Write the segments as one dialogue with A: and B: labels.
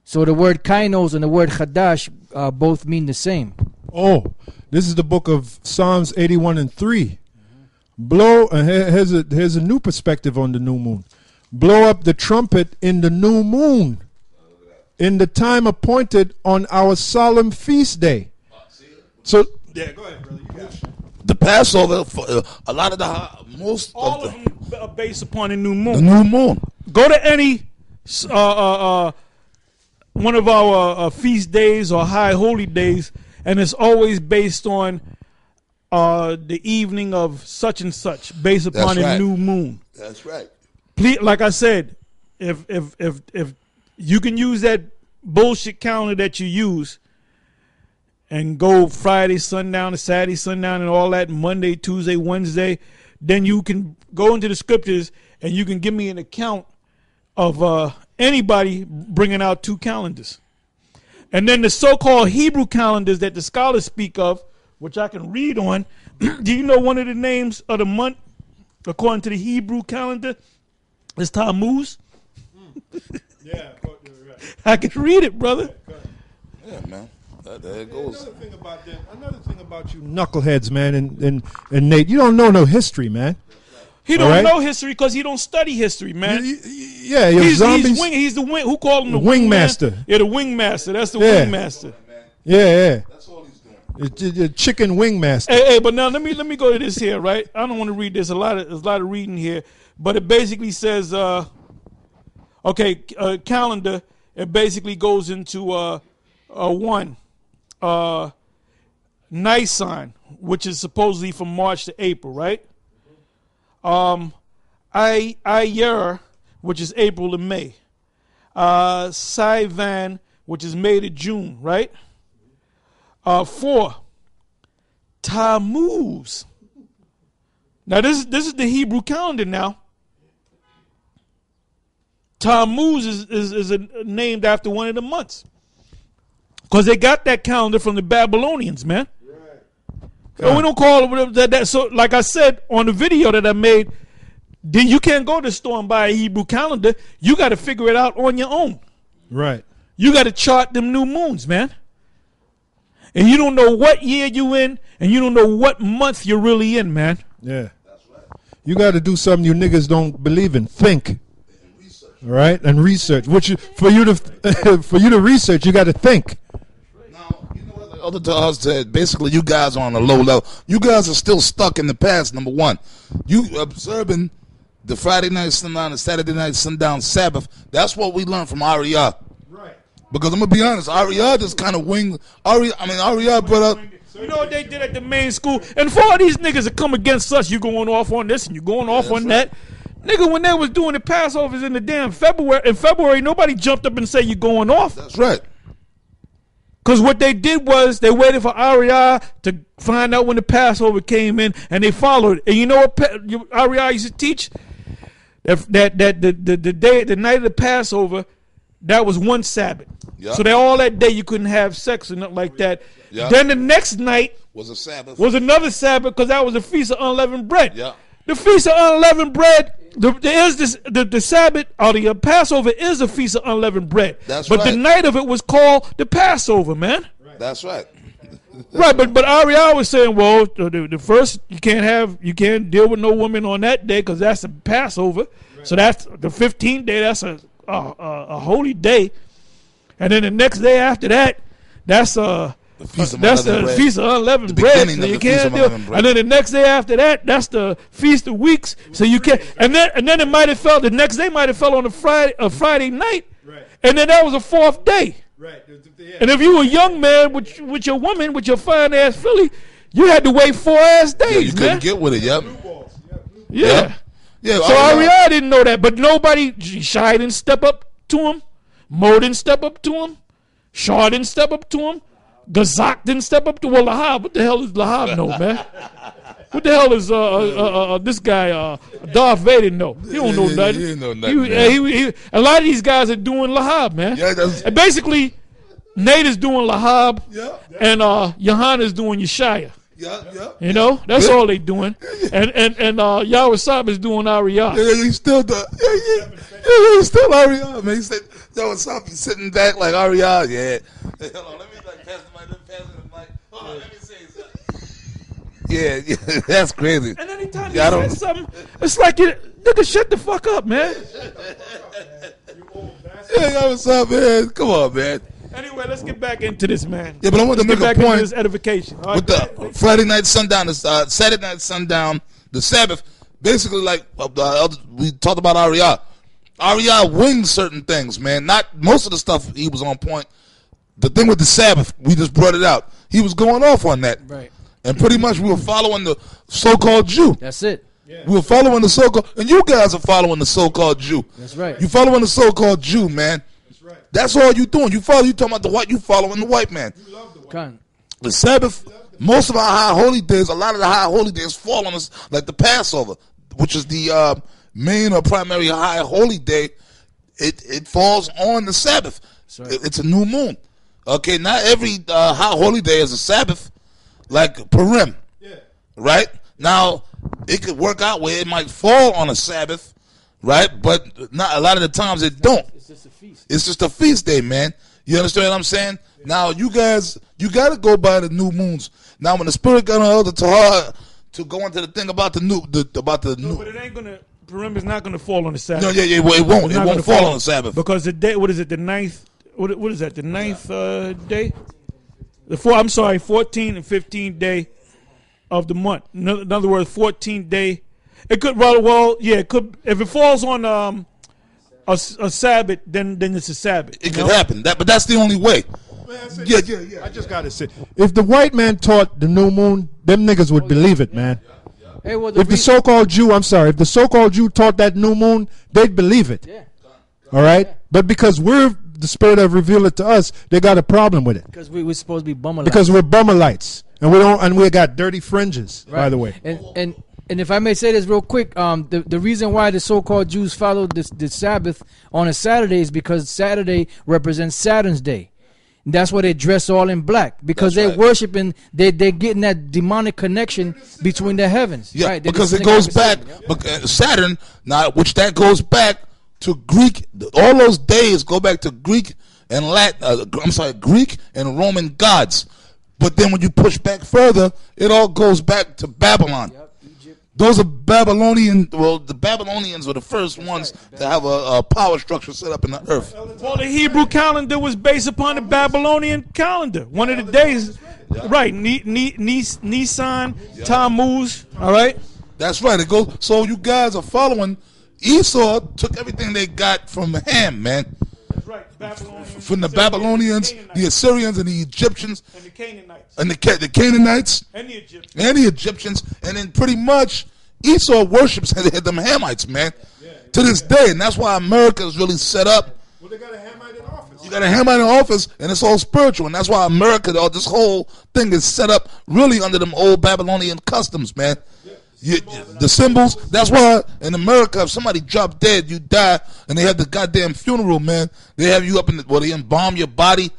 A: So the word kainos and the word chadash both mean the same.
B: Oh, this is the book of Psalms 81:3. Blow, here's a new perspective on the new moon. Blow up the trumpet in the new moon, in the time appointed on our solemn feast day. So, yeah, go ahead, brother. You got it.
C: The Passover, a lot of
D: all of them are based upon the new moon.
C: The new moon.
D: Go to any one of our feast days or high holy days, and it's always based on the evening of such and such, based upon the new moon.
C: That's right.
D: Please, like I said, if you can use that bullshit calendar that you use and go Friday sundown to Saturday sundown and all that, Monday, Tuesday, Wednesday, then you can go into the scriptures and you can give me an account of anybody bringing out two calendars. And then the so-called Hebrew calendars that the scholars speak of, which I can read on. Do you know one of the names of the month according to the Hebrew calendar is Tammuz?
B: Yeah,
D: I can read it, brother.
C: Yeah, man. There it goes.
B: Another thing about you knuckleheads, man, and Nate, you don't know no history, man.
D: He don't know history because he don't study history, man.
B: Yeah, you're zombies.
D: He's the wing. Who called him the
B: wingmaster?
D: Yeah, the wingmaster. That's the wingmaster.
B: Yeah.
C: That's all he's doing.
B: The chicken wingmaster.
D: Hey, but now let me go to this here, right? I don't want to read this. There's a lot of reading here, but it basically says, calendar. It basically goes into one. Nisan, which is supposedly from March to April, right? Iyar, which is April to May. Sivan, which is May to June, right? 4. Tammuz. Now this is the Hebrew calendar now. Tammuz is named after one of the months. Because they got that calendar from the Babylonians, man. Right. And we don't call it that. So, like I said on the video that I made, then you can't go to the store and buy a Hebrew calendar. You got to figure it out on your own.
B: Right.
D: You got to chart them new moons, man. And you don't know what year you in, and you don't know what month you're really in, man.
B: Yeah. That's right. You got to do something you niggas don't believe in. Think. All right, and research. For you to research, you got to think.
C: The other to us said, basically, you guys are on a low level. You guys are still stuck in the past, number one. You observing the Friday night sundown, the Saturday night sundown Sabbath. That's what we learned from Ariyah. Right. Because I'm going to be honest, Ariyah just kind of winged. Ariyah brought up.
D: You know what they did at the main school? And for all these niggas that come against us, you going off on this and you going off on that. Nigga, when they was doing the Passovers in the damn February, nobody jumped up and said you going off.
C: That's right.
D: Because what they did was they waited for Ariyah to find out when the Passover came in, and they followed. And you know what Ariyah used to teach? That the night of the Passover, that was one Sabbath. Yep. So that all that day you couldn't have sex or nothing like that. Yep. Then the next night
C: was a Sabbath.
D: Was another Sabbath because that was the Feast of Unleavened Bread.
C: Yeah.
D: The Feast of Unleavened Bread. The Sabbath or the Passover is a Feast of Unleavened Bread.
C: That's right.
D: But the night of it was called the Passover, man.
C: That's right.
D: Right, but Ariel was saying, well, the first you can't deal with no woman on that day because that's the Passover. Right. So that's the 15th day. That's a holy day, and then the next day after that, that's the Feast of Unleavened Bread. So you can't do. And then the next day after that, that's the Feast of Weeks. So you can't. And then it might have fell. The next day might have fell on a Friday night. Right. And then that was a fourth day. Right. And if you were a young man with your woman, with your fine ass filly, you had to wait 4 ass days.
C: Yeah, you couldn't get with it. Yep.
D: Yeah. Yeah. So Ariel didn't know that, but nobody. Shai didn't step up to him. Mo didn't step up to him. Shaw didn't step up to him. Gazak didn't step up to Lahab. What the hell is Lahab know, man? What the hell is this guy Darth Vader know? He don't know nothing.
C: He know nothing.
D: A lot of these guys are doing Lahab, man. Yeah, and basically, Nate is doing Lahab, and Yohana is doing Yeshaya. Yeah. You know, that's all they doing. And Yahweh Sab is doing Ariyah.
C: Yeah, he still does. Yeah, he's still Ariel, man. He said, yo, what's up? He's sitting back like Ariel. Yeah. Hey, hold on, let me like pass the mic. Hold on, let me say something. Yeah, that's crazy.
D: And anytime
C: Yeah, I
D: you say something, it's like you nigga shut the fuck up, man.
C: Yeah, yo, what's up, man? Come on, man.
D: Anyway, let's get back into this, man.
C: Yeah, but I want to
D: Let's
C: make
D: get
C: a
D: back into
C: point
D: this edification. All
C: with
D: right,
C: the Friday night sundown, the Saturday night sundown, the Sabbath. Basically, like we talked about Ariel. Ariel winged certain things, man. Not most of the stuff he was on point. The thing with the Sabbath, we just brought it out. He was going off on that.
A: Right.
C: And pretty much we were following the so-called Jew.
A: That's it.
C: We were following the so-called, and you guys are following the so-called Jew.
A: That's right.
C: You following the so-called Jew, man.
B: That's right.
C: That's all you doing. You talking about the white, you following the white man.
B: You love the white.
A: Con.
C: The Sabbath, most of our high holy days, a lot of the high holy days fall on us, like the Passover, which is the main or primary high holy day. It falls on the Sabbath.
A: Right.
C: It's a new moon. Okay, not every high holy day is a Sabbath, like Purim.
B: Yeah.
C: Right? Now, it could work out where it might fall on a Sabbath, right? But not a lot of the times it don't.
A: It's just a feast.
C: It's just a feast day, man. You understand what I'm saying? Now, you guys, you got to go by the new moons. Now, when the Spirit got on Elder Tahar to go into the thing about the new,
D: but it ain't gonna. Purim is not gonna fall on the Sabbath.
C: No, yeah, well, it won't.
D: It's
C: It
D: not
C: won't
D: gonna
C: fall on the Sabbath.
D: because the day. What is it? The ninth. What is that? The ninth day. The 14th and 15th day of the month. In other words, 14th day. It could yeah. It could if it falls on a Sabbath, then it's a Sabbath.
C: It could happen. But that's the only way. Yeah.
B: I just gotta say, if the white man taught the new moon, them niggas would believe it, man.
A: Hey, well,
B: If the so-called Jew, I'm sorry, if the so-called Jew taught that new moon, they'd believe it.
A: yeah,
B: All right, but because the Spirit have revealed it to us, they got a problem with it
A: because we're supposed to be bummer.
B: because we're bummerlights and we got dirty fringes. By the way,
A: And if I may say this real quick, the reason why the so-called Jews follow the Sabbath on a Saturday is because Saturday represents Saturn's day. And that's why they dress all in black, because
C: That's
A: they're
C: right.
A: worshiping. They're getting that demonic connection between the heavens.
C: Yeah,
A: right? They're
C: because
A: just
C: it goes back,
A: sitting, yeah.
C: Saturn, now, which that goes back to Greek. All those days go back to Greek and Greek and Roman gods. But then when you push back further, it all goes back to Babylon.
A: Yep, Egypt.
C: Those are Babylonian. Well, the Babylonians were the first ones to have a power structure set up in the earth.
D: Well, the Hebrew calendar was based upon the Babylonian calendar. One of the days, right? Nisan, Tammuz. All right.
C: That's right. It goes. So you guys are following. Esau took everything they got from Ham, man.
D: That's right. Babylonians,
C: From the Babylonians, the Assyrians, and the Egyptians,
D: and the Canaanites,
C: and the Canaanites,
D: and the Egyptians.
C: and the Egyptians, and then pretty much Esau worships them Hamites, man, to this day, and that's why America is really set up.
B: well, they got a Hamite in office.
C: You got a Hamite in office, and it's all spiritual, and that's why America, this whole thing is set up really under them old Babylonian customs, man. The symbols. That's why in America, if somebody dropped dead, you die, and they have the goddamn funeral, man. They have you up they embalm your body.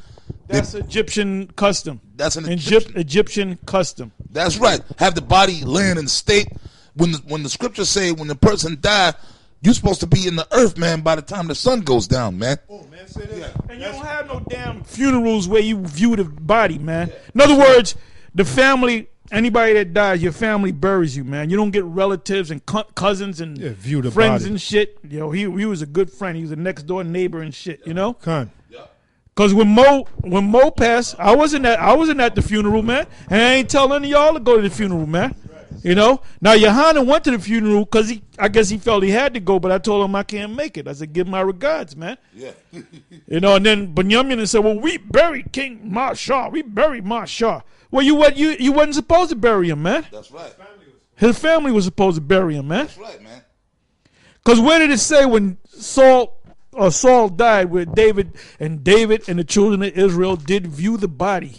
D: That's Egyptian custom.
C: That's an
D: Egyptian custom.
C: That's right. Have the body laying in state. When the scriptures say when the person died, you're supposed to be in the earth, man, by the time the sun goes down, man.
B: Oh man, say that.
D: And you don't have no damn funerals where you view the body, man. In other words, the family, anybody that dies, your family buries you, man. You don't get relatives and cousins and
B: view the
D: friends
B: body.
D: and shit. He was a good friend. He was a next door neighbor and shit, you know?
B: Con.
D: Because when Mo passed, I wasn't at the funeral, man. And I ain't telling any of y'all to go to the funeral, man. You know? Now, Yohanan went to the funeral because I guess he felt he had to go, but I told him I can't make it. I said, give my regards, man.
C: Yeah.
D: You know, and then Bunyamin said, well, we buried King Mashah. We buried Mashah. Well, you wasn't supposed to bury him, man.
C: That's right.
D: His family was supposed to bury him, man.
C: That's right, man.
D: Because where did it say when Saul died, where David and the children of Israel did view the body,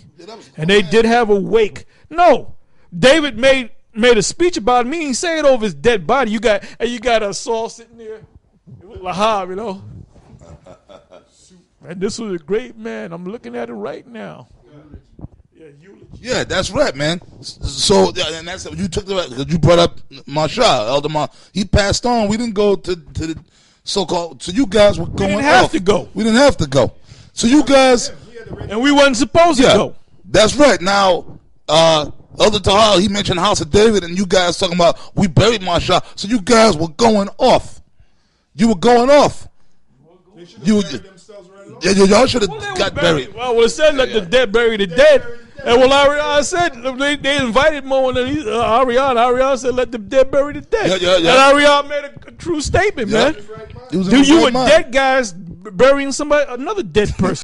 D: and they did have a wake? No, David made a speech about him. He didn't say it over his dead body. You got Saul sitting there with Lahab, you know. And this was a great man. I'm looking at it right now. Yeah, eulogy.
C: Yeah, that's right, man. So, and that's you took because you brought up Mashah, Elder Mar. He passed on. We didn't go to so-called. So you guys were going
D: didn't have
C: off.
D: to go.
C: We didn't have to go. So you guys,
D: And we wasn't supposed to
C: yeah,
D: go.
C: that's right. Now, Elder Tahal, he mentioned House of David, and you guys talking about we buried Marshall. So you guys were going off. You were going off. Y'all should have got buried.
D: Well, it said let the dead bury the dead. And well, Ariana said they invited Mo and Ariana said let the dead bury the dead.
C: Yeah.
D: And Ariana made a true statement, man.
C: He was in
D: Do
C: his
D: you
C: right
D: and
C: mind.
D: dead guys burying another dead person?